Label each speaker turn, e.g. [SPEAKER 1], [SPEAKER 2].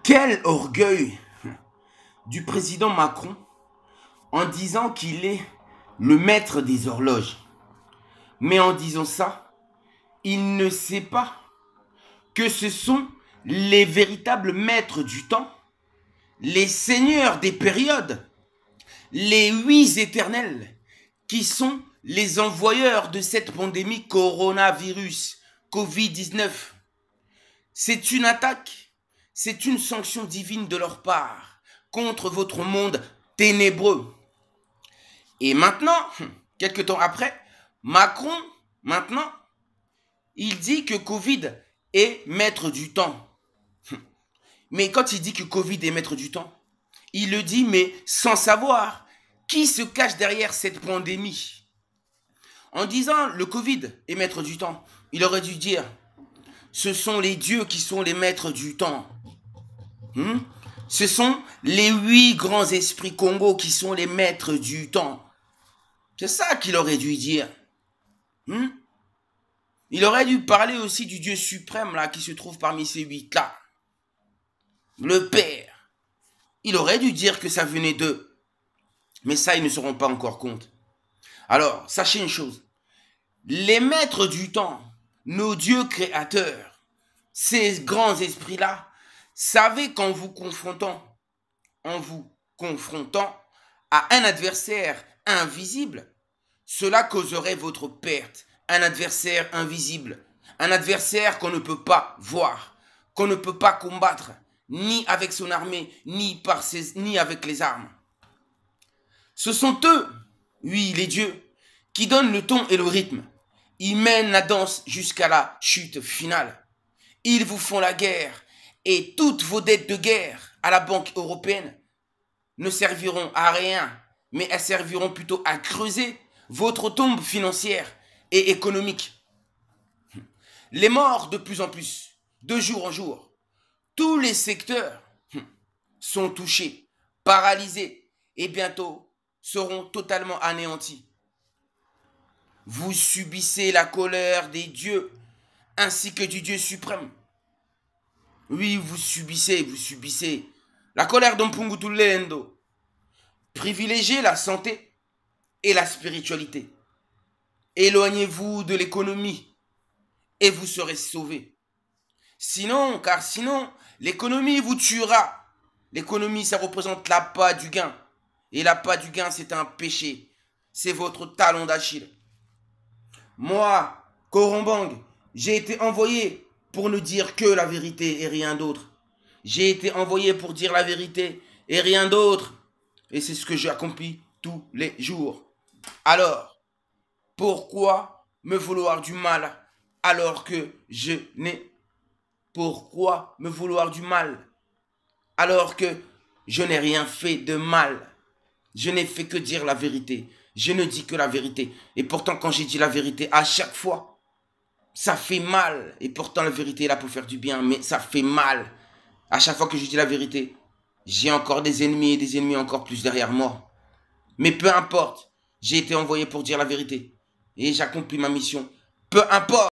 [SPEAKER 1] Quel orgueil du président Macron en disant qu'il est le maître des horloges. Mais en disant ça, il ne sait pas que ce sont les véritables maîtres du temps, les seigneurs des périodes, les huit éternels, qui sont les envoyeurs de cette pandémie coronavirus, Covid-19. C'est une attaque, c'est une sanction divine de leur part contre votre monde ténébreux. Et maintenant, quelques temps après, Macron, maintenant, il dit que Covid est maître du temps. Mais quand il dit que Covid est maître du temps, il le dit mais sans savoir qui se cache derrière cette pandémie. En disant le Covid est maître du temps, il aurait dû dire ce sont les dieux qui sont les maîtres du temps. Ce sont les 8 grands esprits Congo qui sont les maîtres du temps. C'est ça qu'il aurait dû dire. Il aurait dû parler aussi du Dieu suprême là qui se trouve parmi ces 8 là. Le Père. Il aurait dû dire que ça venait d'eux. Mais ça, ils ne se rendent pas encore compte. Alors, sachez une chose. Les maîtres du temps, nos dieux créateurs, ces grands esprits-là, savez qu'en vous confrontant à un adversaire invisible, cela causerait votre perte. Un adversaire invisible, un adversaire qu'on ne peut pas voir, qu'on ne peut pas combattre, ni avec son armée, ni avec les armes. Ce sont eux, oui, les dieux, qui donnent le ton et le rythme. Ils mènent la danse jusqu'à la chute finale. Ils vous font la guerre et toutes vos dettes de guerre à la Banque européenne ne serviront à rien, mais elles serviront plutôt à creuser votre tombe financière et économique. Les morts de plus en plus, de jour en jour, tous les secteurs sont touchés, paralysés et bientôt seront totalement anéantis. Vous subissez la colère des dieux ainsi que du Dieu suprême. Oui, vous subissez la colère d'Ompungutulendo. Privilégiez la santé et la spiritualité. Éloignez-vous de l'économie et vous serez sauvés. Sinon, l'économie vous tuera. L'économie, ça représente l'appât du gain. Et l'appât du gain, c'est un péché. C'est votre talon d'Achille. Moi, Korombang, j'ai été envoyé pour ne dire que la vérité et rien d'autre. J'ai été envoyé pour dire la vérité et rien d'autre. Et c'est ce que j'accomplis tous les jours. Alors, pourquoi me vouloir du mal alors que je n'ai... Pourquoi me vouloir du mal alors que je n'ai rien fait de mal? Je n'ai fait que dire la vérité. Je ne dis que la vérité. Et pourtant, quand j'ai dit la vérité, à chaque fois, ça fait mal. Et pourtant, la vérité est là pour faire du bien, mais ça fait mal. À chaque fois que je dis la vérité, j'ai encore des ennemis et des ennemis encore plus derrière moi. Mais peu importe, j'ai été envoyé pour dire la vérité. Et j'accomplis ma mission. Peu importe.